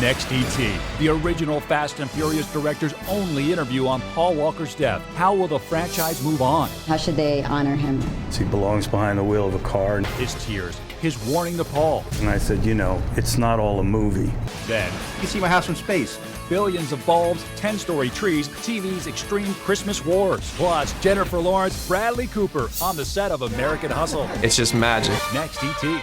Next, E.T., the original Fast and Furious director's only interview on Paul Walker's death. How will the franchise move on? How should they honor him? He belongs behind the wheel of a car. His tears, his warning to Paul. And I said, you know, it's not all a movie. Then, You can see my house from space. billions of bulbs, 10-story trees, TV's extreme Christmas wars. Plus, Jennifer Lawrence, Bradley Cooper on the set of American Hustle. It's just magic. Next, E.T.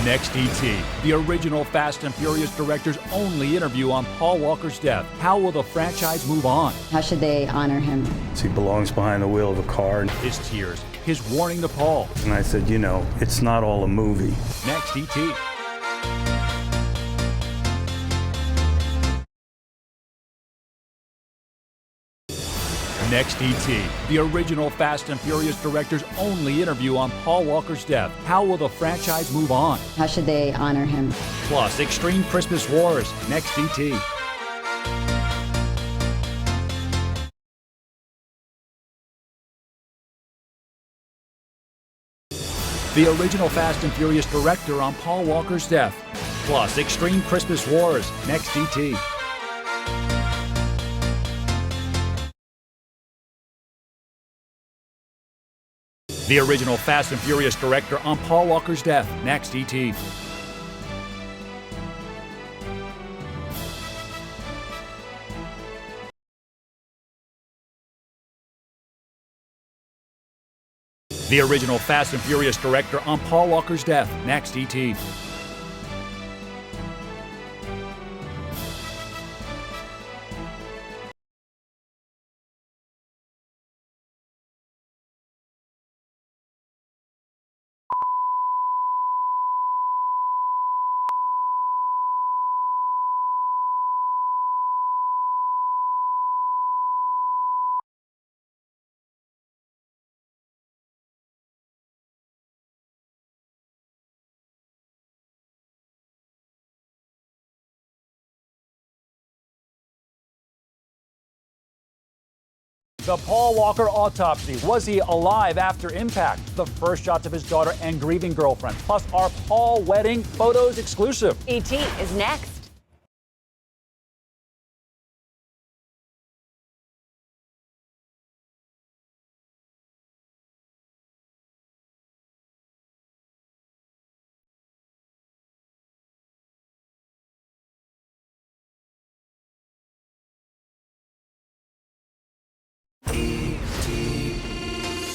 Next, E.T., the original Fast and Furious director's only interview on Paul Walker's death. How will the franchise move on? How should they honor him? He belongs behind the wheel of a car. His tears, his warning to Paul. And I said, you know, it's not all a movie. Next, E.T. Next, E.T., the original Fast and Furious director's only interview on Paul Walker's death. How will the franchise move on? How should they honor him? Plus, extreme Christmas wars. Next, E.T. The original Fast and Furious director on Paul Walker's death. Plus, extreme Christmas wars. Next, E.T. The original Fast and Furious director on Paul Walker's death. Next, E.T. The original Fast and Furious director on Paul Walker's death. Next, E.T. The Paul Walker autopsy. Was he alive after impact? The first shots of his daughter and grieving girlfriend. Plus, our Paul wedding photos exclusive. E.T. is next.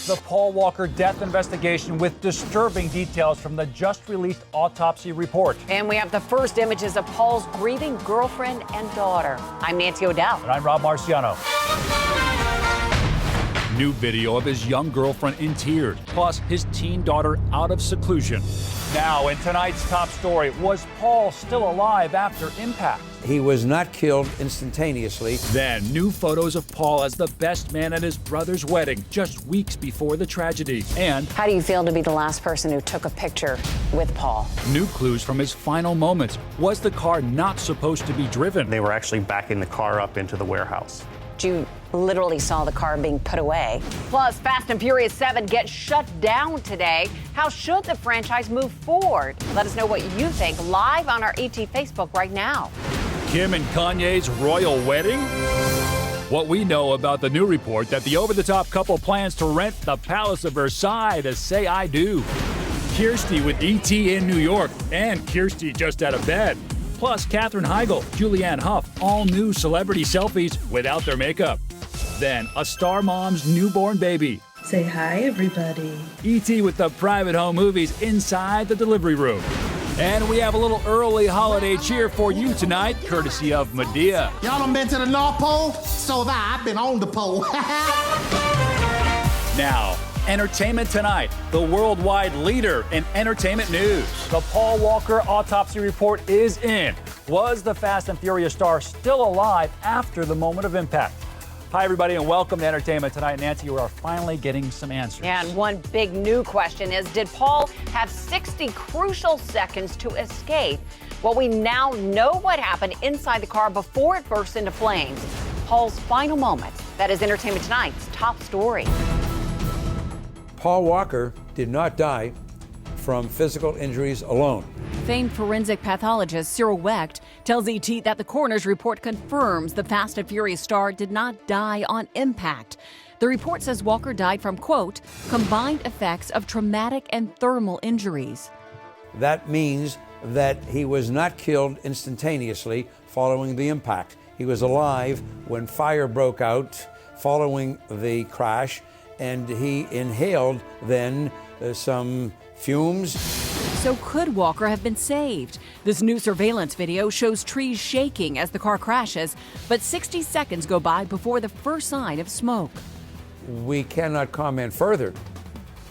The Paul Walker death investigation with disturbing details from the just-released autopsy report. And we have the first images of Paul's grieving girlfriend and daughter. I'm Nancy O'Dell. And I'm Rob Marciano. New video of his young girlfriend in tears, plus his teen daughter out of seclusion. Now, in tonight's top story, was Paul still alive after impact? He was not killed instantaneously. Then, new photos of Paul as the best man at his brother's wedding, just weeks before the tragedy. And How do you feel to be the last person who took a picture with Paul? new clues from his final moments. Was the car not supposed to be driven? They were actually backing the car up into the warehouse. You literally saw the car being put away. Plus, Fast and Furious 7 gets shut down today. How should the franchise move forward? Let us know what you think live on our ET Facebook right now. Kim and Kanye's royal wedding? What we know about the new report that the over-the-top couple plans to rent the Palace of Versailles to say I do. Kirsty with E.T. in New York, and Kirsty just out of bed. Plus, Katherine Heigl, Julianne Hough, all new celebrity selfies without their makeup. Then, a star mom's newborn baby. Say hi, everybody. E.T. with the private home movies inside the delivery room. And we have a little early holiday cheer for you tonight, courtesy of Medea. Y'all done been to the North Pole? So have I. I've been on the pole. Now, Entertainment Tonight, the worldwide leader in entertainment news. The Paul Walker autopsy report is in. Was the Fast and Furious star still alive after the moment of impact? Hi, everybody, and welcome to Entertainment Tonight. Nancy, we are finally getting some answers. Yeah, and one big new question is, did Paul have 60 crucial seconds to escape? Well, we now know what happened inside the car before it burst into flames. Paul's final moments. That is Entertainment Tonight's top story. Paul Walker did not die from physical injuries alone. Famed forensic pathologist Cyril Wecht tells ET that the coroner's report confirms the Fast and Furious star did not die on impact. The report says Walker died from, quote, combined effects of traumatic and thermal injuries. That means that he was not killed instantaneously following the impact. He was alive when fire broke out following the crash, and he inhaled then some fumes. So could Walker have been saved? This new surveillance video shows trees shaking as the car crashes, but 60 seconds go by before the first sign of smoke. We cannot comment further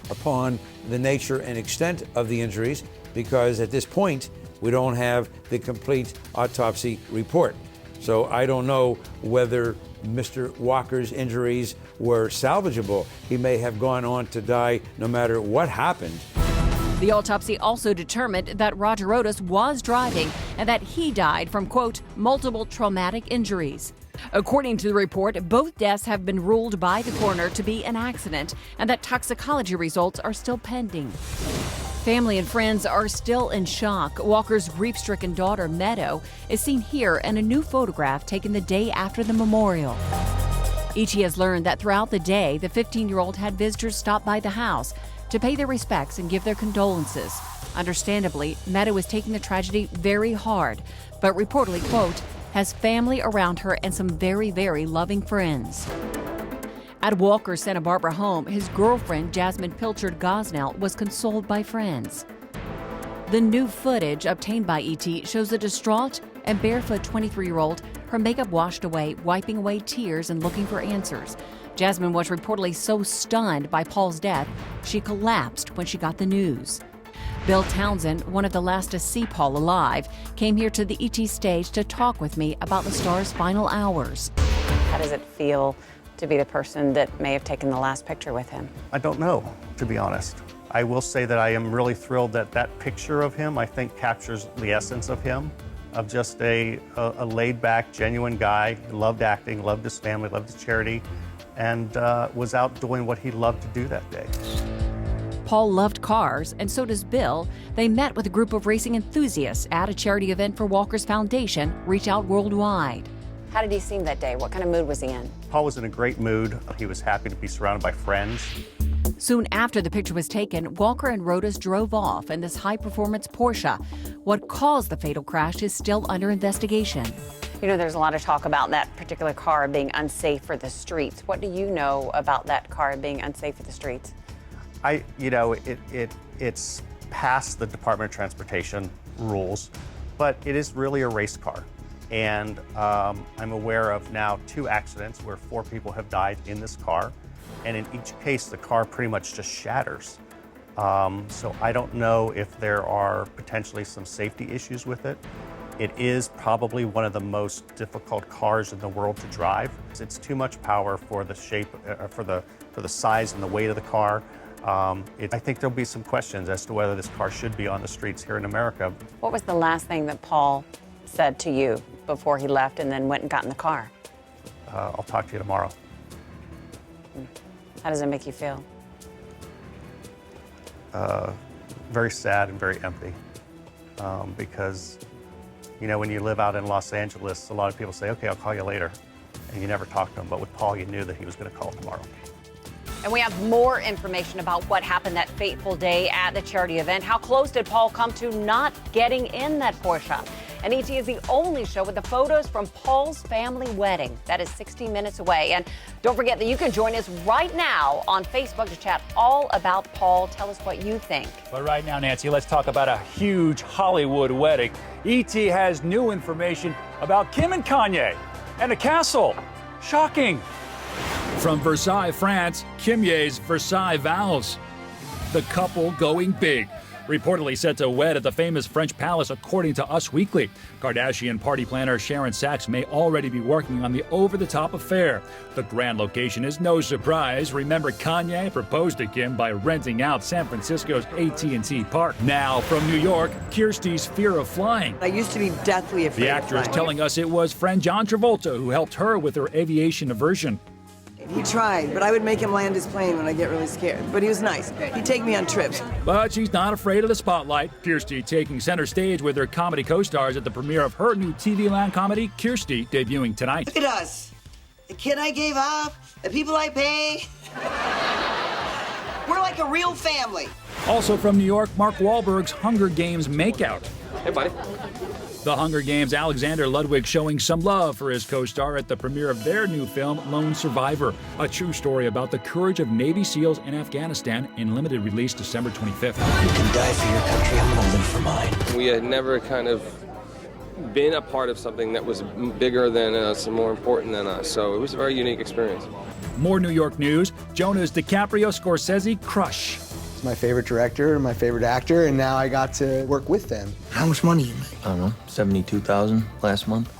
upon the nature and extent of the injuries because at this point we don't have the complete autopsy report. So I don't know whether Mr. Walker's injuries were salvageable. He may have gone on to die no matter what happened. The autopsy also determined that Roger Otis was driving and that he died from, quote, multiple traumatic injuries. According to the report, both deaths have been ruled by the coroner to be an accident and that toxicology results are still pending. Family and friends are still in shock. Walker's grief-stricken daughter, Meadow, is seen here in a new photograph taken the day after the memorial. ET has learned that throughout the day, the 15-year-old had visitors stop by the house to pay their respects and give their condolences. Understandably, Meadow is taking the tragedy very hard, but reportedly, quote, has family around her and some very, very loving friends. At Walker's Santa Barbara home, his girlfriend, Jasmine Pilchard Gosnell, was consoled by friends. The new footage obtained by ET shows a distraught and barefoot 23-year-old, her makeup washed away, wiping away tears and looking for answers. Jasmine was reportedly so stunned by Paul's death, she collapsed when she got the news. Bill Townsend, one of the last to see Paul alive, came here to the ET stage to talk with me about the star's final hours. How does it feel to be the person that may have taken the last picture with him? I don't know, to be honest. I will say that I am really thrilled that that picture of him, I think, captures the essence of him, of just a laid-back, genuine guy who loved acting, loved his family, loved his charity, and was out doing what he loved to do that day. Paul loved cars, and so does Bill. They met with a group of racing enthusiasts at a charity event for Walker's Foundation, Reach Out Worldwide. How did he seem that day? What kind of mood was he in? Paul was in a great mood. He was happy to be surrounded by friends. Soon after the picture was taken, Walker and Rodas drove off in this high-performance Porsche. What caused the fatal crash is still under investigation. You know, there's a lot of talk about that particular car being unsafe for the streets. What do you know about that car being unsafe for the streets? It's past the Department of Transportation rules, but it is really a race car. And I'm aware of now 2 accidents where 4 people have died in this car. And in each case, the car pretty much just shatters. So I don't know if there are potentially some safety issues with it. It is probably one of the most difficult cars in the world to drive. It's too much power for the shape, for the size and the weight of the car. I think there'll be some questions as to whether this car should be on the streets here in America. What was the last thing that Paul said to you before he left and then went and got in the car? I'll talk to you tomorrow. How does it make you feel? Very sad and very empty. Because, you know, when you live out in Los Angeles, a lot of people say, okay, I'll call you later. And you never talk to him. But with Paul, you knew that he was going to call tomorrow. And we have more information about what happened that fateful day at the charity event. How close did Paul come to not getting in that Porsche? And ET is the only show with the photos from Paul's family wedding. That is 60 minutes away. And don't forget that you can join us right now on Facebook to chat all about Paul. Tell us what you think. But right now, Nancy, let's talk about a huge Hollywood wedding. ET has new information about Kim and Kanye and a castle. Shocking. From Versailles, France, Kim Ye's Versailles vows. The couple going big. Reportedly set to wed at the famous French palace, according to Us Weekly. Kardashian party planner Sharon Sachs may already be working on the over-the-top affair. The grand location is no surprise. Remember, Kanye proposed to Kim by renting out San Francisco's AT&T Park. Now, from New York, Kirsty's fear of flying. I used to be deathly afraid The of actress flying. telling us it was friend John Travolta who helped her with her aviation aversion. He tried, but I would make him land his plane when I get really scared. But he was nice. He'd take me on trips. But she's not afraid of the spotlight. Kirstie taking center stage with her comedy co-stars at the premiere of her new TV Land comedy, Kirstie, debuting tonight. Look at us. The kid I gave up, the people I pay. We're like a real family. Also from New York, Mark Wahlberg's Hunger Games makeout. Hey, buddy. The Hunger Games' Alexander Ludwig showing some love for his co-star at the premiere of their new film, Lone Survivor, a true story about the courage of Navy SEALs in Afghanistan, in limited release December 25th. You can die for your country, I'm gonna live for mine. We had never kind of been a part of something that was bigger than us and more important than us, so it was a very unique experience. More New York news, Jonah's DiCaprio Scorsese crush. My favorite director and my favorite actor, and now I got to work with them. How much money you make? I don't know, $72,000 last month.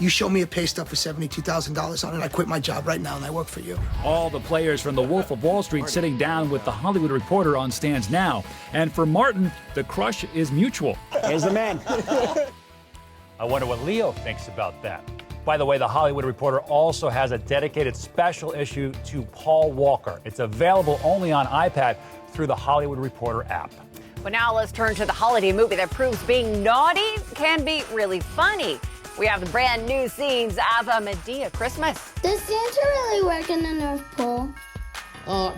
You show me a pay stub for $72,000 on it, I quit my job right now and I work for you. All the players from The Wolf of Wall Street sitting down with The Hollywood Reporter on stands now. And for Martin, the crush is mutual. Here's the man. I wonder what Leo thinks about that. By the way, The Hollywood Reporter also has a dedicated special issue to Paul Walker. It's available only on iPad through the Hollywood Reporter app. Well, now let's turn to the holiday movie that proves being naughty can be really funny. We have the brand new scenes of a Medea Christmas. Does Santa really work in the North Pole?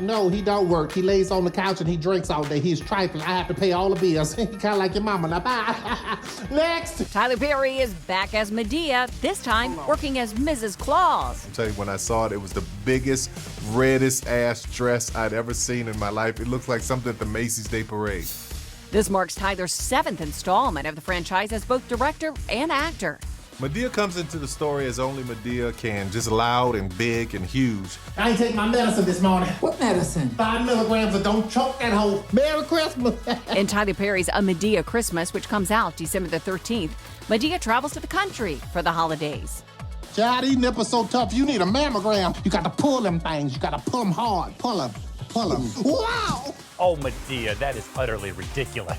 No, he don't work. He lays on the couch and he drinks all day. He's trifling. I have to pay all the bills. He kind of like your mama. Now, bye. Next. Tyler Perry is back as Medea, this time working as Mrs. Claus. I'll tell you, when I saw it, it was the biggest, reddest ass dress I'd ever seen in my life. It looked like something at the Macy's Day Parade. This marks Tyler's 7th installment of the franchise as both director and actor. Medea comes into the story as only Medea can, just loud and big and huge. I ain't taking my medicine this morning. What medicine? 5 milligrams of don't choke that hoe. Merry Christmas. In Tyler Perry's A Medea Christmas, which comes out December the 13th, Medea travels to the country for the holidays. Child, these nipples so tough, you need a mammogram. You got to pull them things. You got to pull them hard. Pull them. Pull them. Wow! Oh, Medea, that is utterly ridiculous.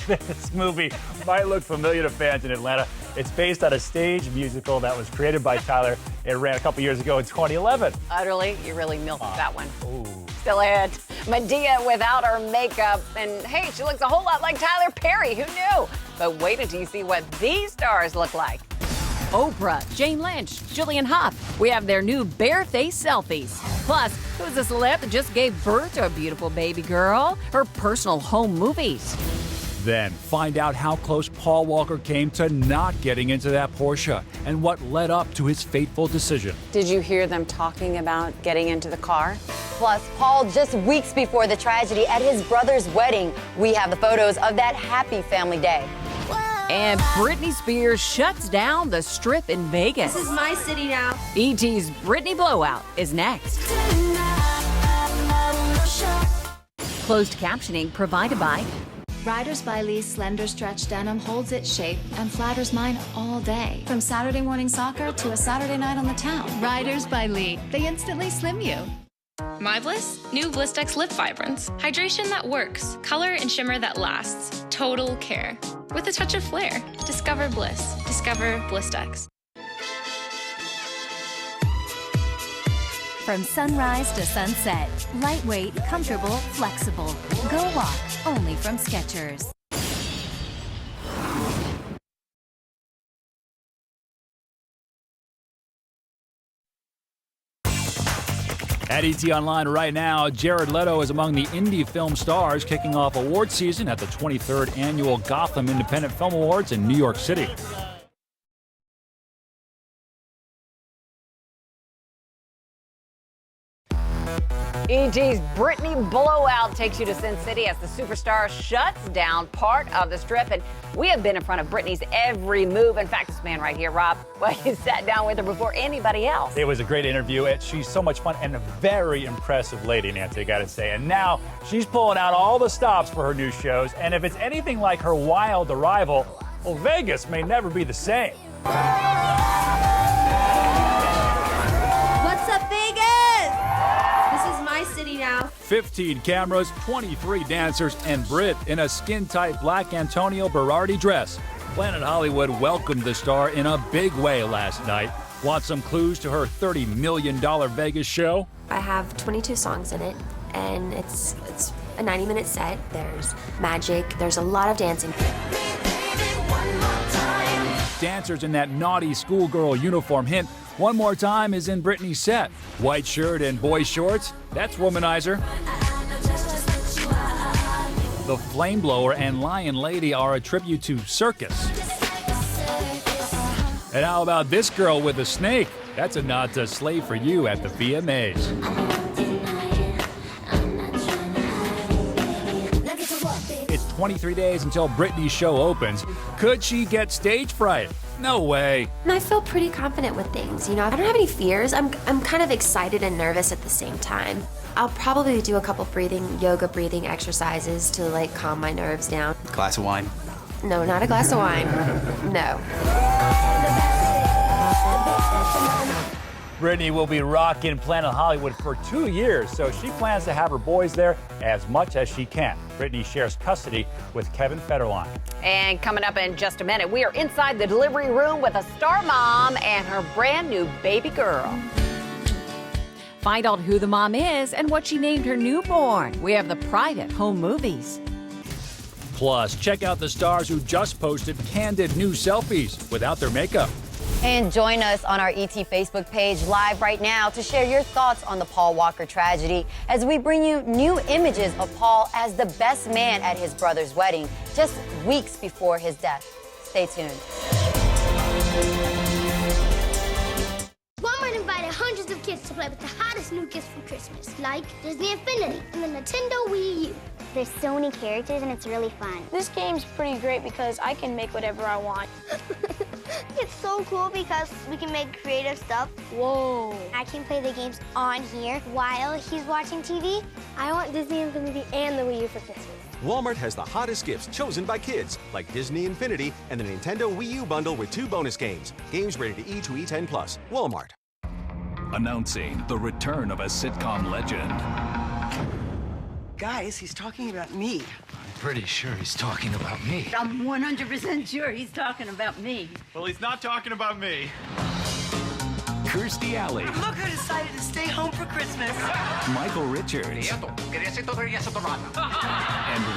This movie might look familiar to fans in Atlanta. It's based on a stage musical that was created by Tyler. It ran a couple years ago in 2011. Utterly, you really milked that one. Ooh. Still ahead, Medea without her makeup. And hey, she looks a whole lot like Tyler Perry. Who knew? But wait until you see what these stars look like. Oprah, Jane Lynch, Jillian Huff. We have their new bare-faced selfies. Plus, who's the celeb that just gave birth to a beautiful baby girl? Her personal home movies. Then find out how close Paul Walker came to not getting into that Porsche and what led up to his fateful decision. Did you hear them talking about getting into the car? Plus, Paul, just weeks before the tragedy at his brother's wedding, we have the photos of that happy family day. And Britney Spears shuts down the Strip in Vegas. This is my city now. E.T.'s Britney Blowout is next. Closed captioning provided by Riders by Lee's slender stretch denim holds its shape and flatters mine all day. From Saturday morning soccer to a Saturday night on the town. Riders by Lee. They instantly slim you. My Bliss? New Blistex Lip Vibrance. Hydration that works. Color and shimmer that lasts. Total care. With a touch of flair. Discover Bliss. Discover Blistex. From sunrise to sunset. Lightweight, comfortable, flexible. Go walk. Only from Skechers. At ET Online right now, Jared Leto is among the indie film stars kicking off award season at the 23rd Annual Gotham Independent Film Awards in New York City. E.T.'s Britney Blowout takes you to Sin City as the superstar shuts down part of the Strip. And we have been in front of Britney's every move. In fact, this man right here, Rob, well, he sat down with her before anybody else. It was a great interview. She's so much fun and a very impressive lady, Nancy, I gotta say. And now she's pulling out all the stops for her new shows. And if it's anything like her wild arrival, well, Vegas may never be the same. What's up, Vegas? This is my city now. 15 cameras, 23 dancers, and Brit in a skin-tight black Antonio Berardi dress. Planet Hollywood welcomed the star in a big way last night. Want some clues to her $30 million Vegas show? I have 22 songs in it, and it's a 90-minute set. There's magic, there's a lot of dancing. Dancers in that naughty schoolgirl uniform. Hint, one more time is in Britney's set. White shirt and boy shorts, that's Womanizer. The Flame Blower and Lion Lady are a tribute to circus. And how about this girl with a snake? That's a nod to Slave for You at the VMAs. It's 23 days until Britney's show opens. Could she get stage fright? No way. And I feel pretty confident with things. I don't have any fears. I'm kind of excited and nervous at the same time. I'll probably do a couple yoga breathing exercises to calm my nerves down. Glass of wine? No, not a glass of wine. No. Britney will be rocking Planet Hollywood for 2 years, so she plans to have her boys there as much as she can. Britney shares custody with Kevin Federline. And coming up in just a minute, we are inside the delivery room with a star mom and her brand new baby girl. Find out who the mom is and what she named her newborn. We have the private home movies. Plus, check out the stars who just posted candid new selfies without their makeup. And join us on our ET Facebook page live right now to share your thoughts on the Paul Walker tragedy as we bring you new images of Paul as the best man at his brother's wedding just weeks before his death. Stay tuned. Walmart invited hundreds of kids to play with the hottest new gifts for Christmas, like Disney Infinity and the Nintendo Wii U. There's so many characters and it's really fun. This game's pretty great because I can make whatever I want. It's so cool because we can make creative stuff. Whoa. I can play the games on here while he's watching TV. I want Disney Infinity and the Wii U for Christmas. Walmart has the hottest gifts chosen by kids, like Disney Infinity and the Nintendo Wii U bundle with 2 bonus games. Games rated E to E10+. Walmart. Announcing the return of a sitcom legend. Guys, he's talking about me. I'm pretty sure he's talking about me. I'm 100% sure he's talking about me. Well, he's not talking about me. Kirstie Alley. Look who decided to stay home for Christmas. Michael Richards. and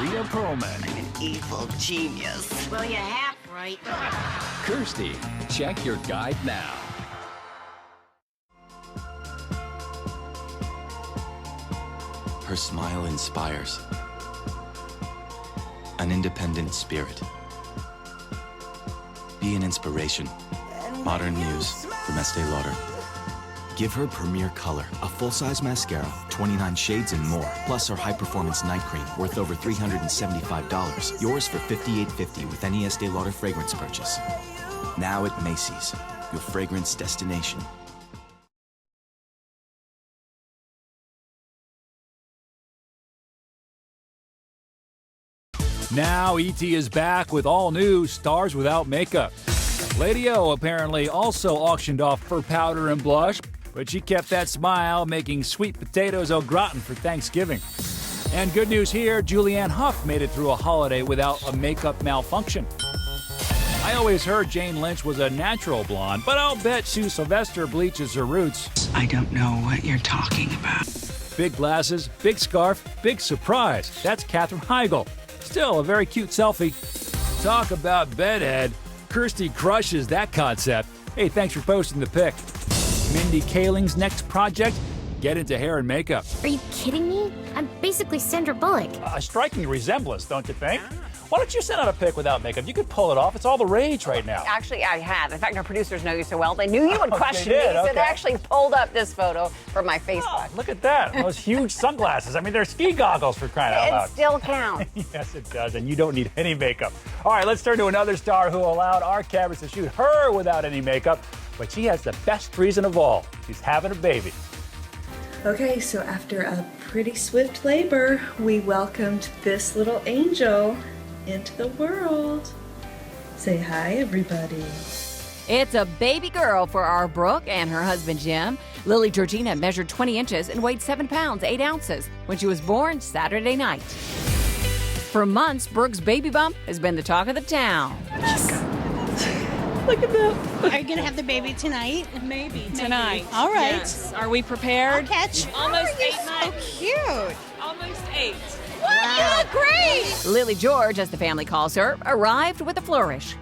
Rhea Perlman. I'm an evil genius. Well, you're half right. Kirstie, check your guide now. Her smile inspires an independent spirit. Be an inspiration. Modern Muse from Estee Lauder. Give her premier color, a full-size mascara, 29 shades and more, plus our high-performance night cream worth over $375. Yours for $58.50 with any Estee Lauder fragrance purchase. Now at Macy's, your fragrance destination. Now E.T. is back with all new Stars Without Makeup. Lady O apparently also auctioned off fur powder and blush, but she kept that smile, making sweet potatoes au gratin for Thanksgiving. And good news here, Julianne Hough made it through a holiday without a makeup malfunction. I always heard Jane Lynch was a natural blonde, but I'll bet Sue Sylvester bleaches her roots. I don't know what you're talking about. Big glasses, big scarf, big surprise. That's Katherine Heigl. Still a very cute selfie. Talk about bedhead. Kirstie crushes that concept. Hey, thanks for posting the pic. Mindy Kaling's next project? Get into hair and makeup. Are you kidding me? I'm basically Sandra Bullock. A striking resemblance, don't you think? Why don't you send out a pic without makeup? You could pull it off. It's all the rage right now. Actually, I have. In fact, our producers know you so well. They knew you would question me, so okay. they actually pulled up this photo from my Facebook. Oh, look at that. Those huge sunglasses. I mean, they're ski goggles for crying out loud. It still counts. Yes, it does, and you don't need any makeup. All right, let's turn to another star who allowed our cameras to shoot her without any makeup, but she has the best reason of all. She's having a baby. Okay, so after a pretty swift labor, we welcomed this little angel into the world. Say hi, everybody. It's a baby girl for our Brooke and her husband Jim. Lily Georgina measured 20 inches and weighed 7 pounds, 8 ounces when she was born Saturday night. For months, Brooke's baby bump has been the talk of the town. Look at that. Are you going to have the baby tonight? Maybe tonight. All right. Yes. Are we prepared? I'll catch. Almost 8 months. So cute. Almost 8. What? You look great. Lily George, as the family calls her, arrived with a flourish.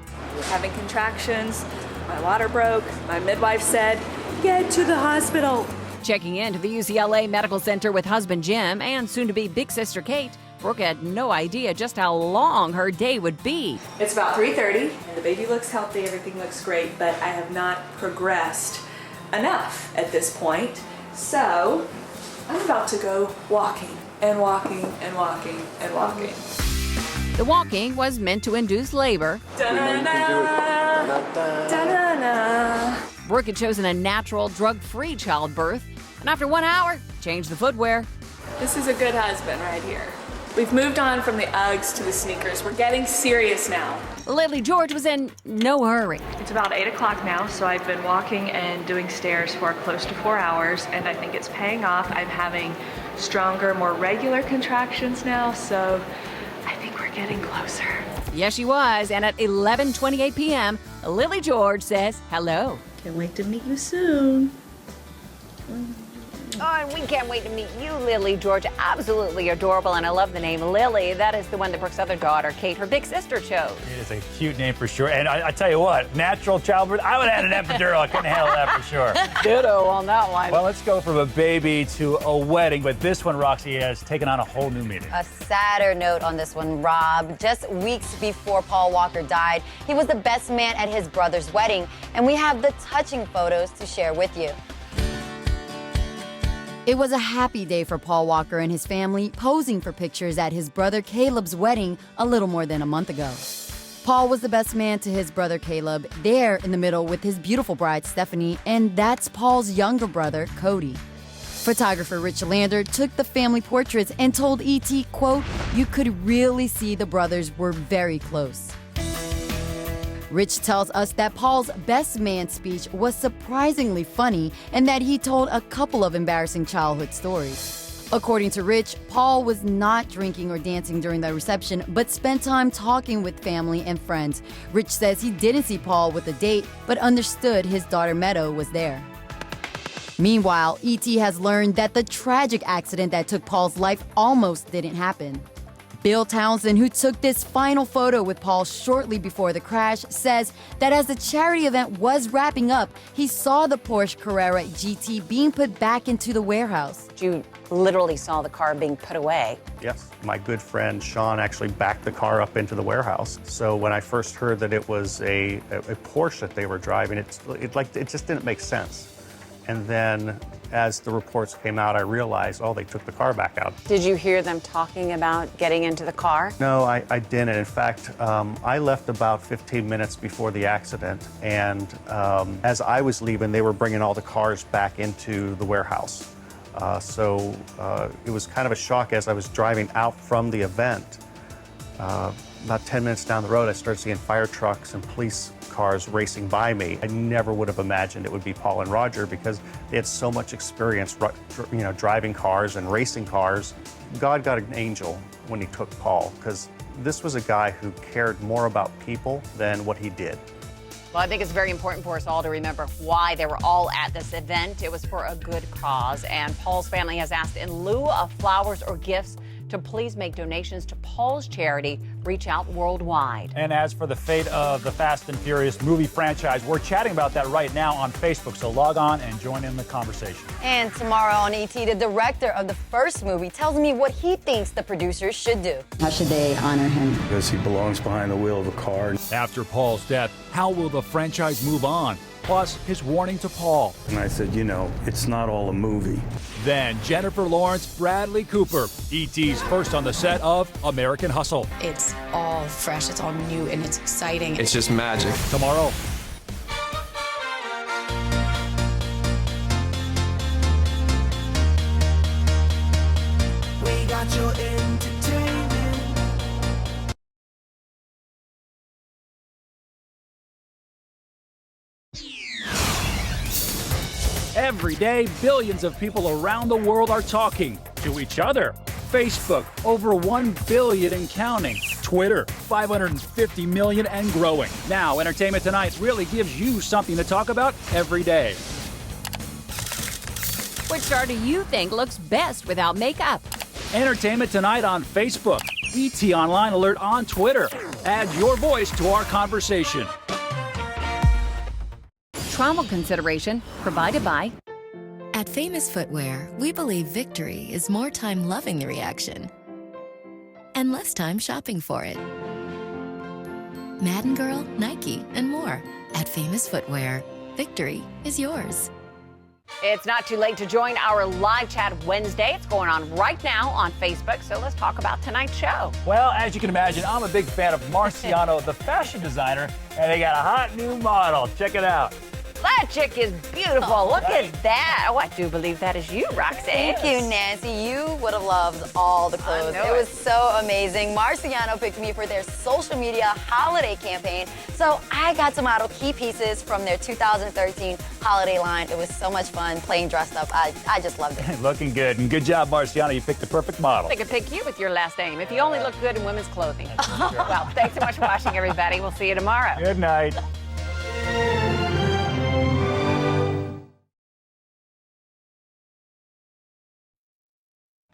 Having contractions, my water broke, my midwife said, get to the hospital. Checking into the UCLA Medical Center with husband Jim and soon-to-be big sister Kate, Brooke had no idea just how long her day would be. It's about 3:30, and the baby looks healthy, everything looks great, but I have not progressed enough at this point. So I'm about to go walking and walking and walking and walking. The walking was meant to induce labor. Da-na-na, da-na-na. Brooke had chosen a natural, drug-free childbirth, and after 1 hour, changed the footwear. This is a good husband right here. We've moved on from the Uggs to the sneakers. We're getting serious now. Lily George was in no hurry. It's about 8 o'clock now, so I've been walking and doing stairs for close to 4 hours, and I think it's paying off. I'm having stronger, more regular contractions now, so I think we're getting closer. Yes, she was, and at 11:28 p.m., Lily George says hello. Can't wait to meet you soon. Oh, and we can't wait to meet you, Lily George. Absolutely adorable, and I love the name Lily. That is the one that Brooke's other daughter, Kate, her big sister, chose. It is a cute name for sure. And I tell you what, natural childbirth, I would have had an epidural. I couldn't handle that for sure. Ditto on that one. Well, let's go from a baby to a wedding, but this one, Roxy, has taken on a whole new meaning. A sadder note on this one, Rob. Just weeks before Paul Walker died, he was the best man at his brother's wedding, and we have the touching photos to share with you. It was a happy day for Paul Walker and his family, posing for pictures at his brother Caleb's wedding a little more than a month ago. Paul was the best man to his brother Caleb, there in the middle with his beautiful bride Stephanie, and that's Paul's younger brother, Cody. Photographer Rich Lander took the family portraits and told E.T., quote, "You could really see the brothers were very close." Rich tells us that Paul's best man speech was surprisingly funny and that he told a couple of embarrassing childhood stories. According to Rich, Paul was not drinking or dancing during the reception, but spent time talking with family and friends. Rich says he didn't see Paul with a date, but understood his daughter Meadow was there. Meanwhile, E.T. has learned that the tragic accident that took Paul's life almost didn't happen. Bill Townsend, who took this final photo with Paul shortly before the crash, says that as the charity event was wrapping up, he saw the Porsche Carrera GT being put back into the warehouse. You literally saw the car being put away. Yes, my good friend Sean actually backed the car up into the warehouse. So when I first heard that it was a Porsche that they were driving, it just didn't make sense. And then as the reports came out, I realized, oh, they took the car back out. Did you hear them talking about getting into the car? No, I didn't. In fact, I left about 15 minutes before the accident, and as I was leaving, they were bringing all the cars back into the warehouse. So it was kind of a shock as I was driving out from the event. About 10 minutes down the road, I started seeing fire trucks and police cars racing by me. I never would have imagined it would be Paul and Roger because they had so much experience, driving cars and racing cars. God got an angel when he took Paul because this was a guy who cared more about people than what he did. Well, I think it's very important for us all to remember why they were all at this event. It was for a good cause, and Paul's family has asked in lieu of flowers or gifts to please make donations to Paul's charity, Reach Out Worldwide. And as for the fate of the Fast and Furious movie franchise, we're chatting about that right now on Facebook, so log on and join in the conversation. And tomorrow on ET, the director of the first movie tells me what he thinks the producers should do. How should they honor him? Because he belongs behind the wheel of a car. After Paul's death, how will the franchise move on? Plus, his warning to Paul. And I said, it's not all a movie. Then Jennifer Lawrence, Bradley Cooper, E.T.'s first on the set of American Hustle. It's all fresh, it's all new, and it's exciting. It's just magic. Tomorrow. We got your entertainment. Every day, billions of people around the world are talking to each other. Facebook, over 1 billion and counting. Twitter, 550 million and growing. Now, Entertainment Tonight really gives you something to talk about every day. Which star do you think looks best without makeup? Entertainment Tonight on Facebook. ET Online Alert on Twitter. Add your voice to our conversation. Travel consideration provided by. At Famous Footwear, we believe victory is more time loving the reaction and less time shopping for it. Madden Girl, Nike, and more. At Famous Footwear, victory is yours. It's not too late to join our live chat Wednesday. It's going on right now on Facebook, so let's talk about tonight's show. Well, as you can imagine, I'm a big fan of Marciano, the fashion designer, and they got a hot new model. Check it out. That chick is beautiful. Look at that. Oh, I do believe that is you, Roxanne. Thank you, Nancy. You would have loved all the clothes. It was so amazing. Marciano picked me for their social media holiday campaign. So I got to model key pieces from their 2013 holiday line. It was so much fun playing dressed up. I just loved it. Looking good. And good job, Marciano. You picked the perfect model. They could pick you with your last name if you only look good in women's clothing. Well, thanks so much for watching, everybody. We'll see you tomorrow. Good night.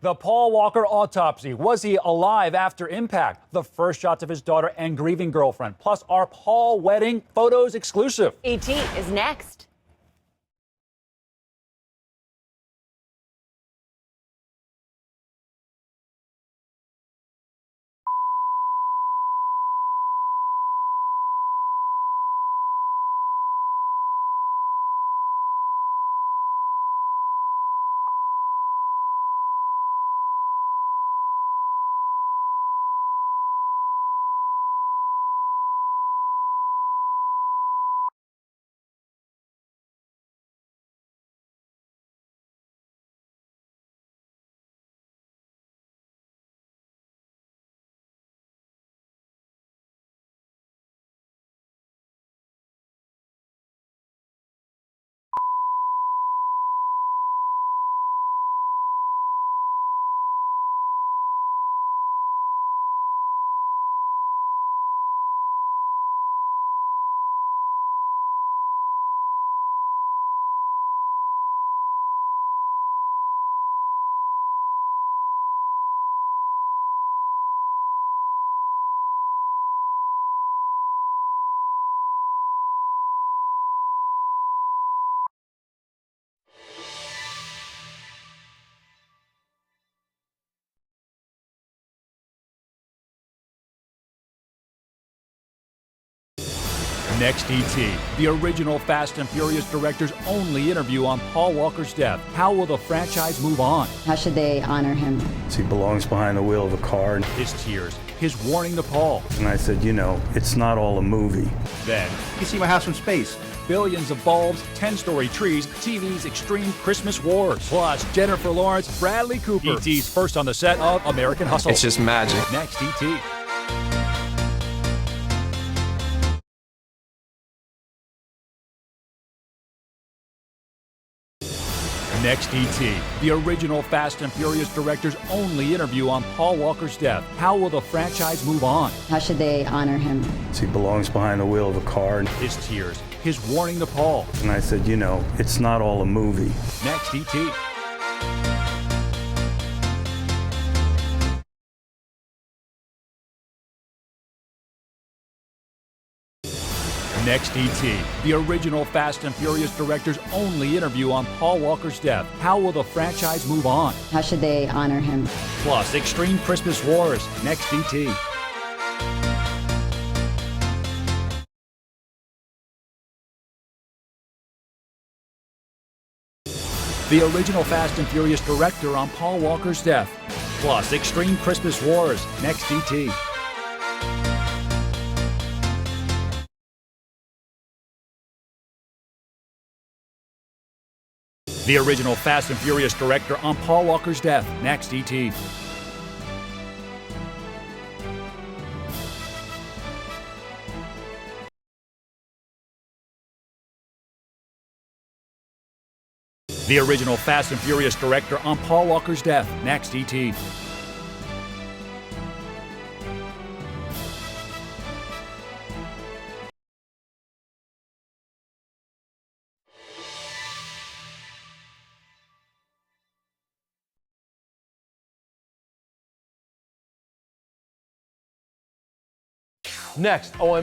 The Paul Walker autopsy. Was he alive after impact? The first shots of his daughter and grieving girlfriend. Plus our Paul wedding photos exclusive. ET is next. Next, ET, the original Fast and Furious director's only interview on Paul Walker's death. How will the franchise move on? How should they honor him? He belongs behind the wheel of a car. His tears, his warning to Paul. And I said, you know, it's not all a movie. Then, you can see my house from space. Billions of bulbs, 10-story trees, TV's extreme Christmas wars. Plus, Jennifer Lawrence, Bradley Cooper. ET's first on the set of American Hustle. It's just magic. Next, ET. Next, ET, the original Fast and Furious director's only interview on Paul Walker's death. How will the franchise move on? How should they honor him? He belongs behind the wheel of a car. His tears, his warning to Paul. And I said, you know, it's not all a movie. Next, ET. Next, ET, the original Fast and Furious director's only interview on Paul Walker's death. How will the franchise move on? How should they honor him? Plus, extreme Christmas wars. Next, ET. The original Fast and Furious director on Paul Walker's death. Plus, extreme Christmas wars. Next, ET. The original Fast and Furious director on Paul Walker's death. Next, ET. The original Fast and Furious director on Paul Walker's death. Next, ET. Next, OM.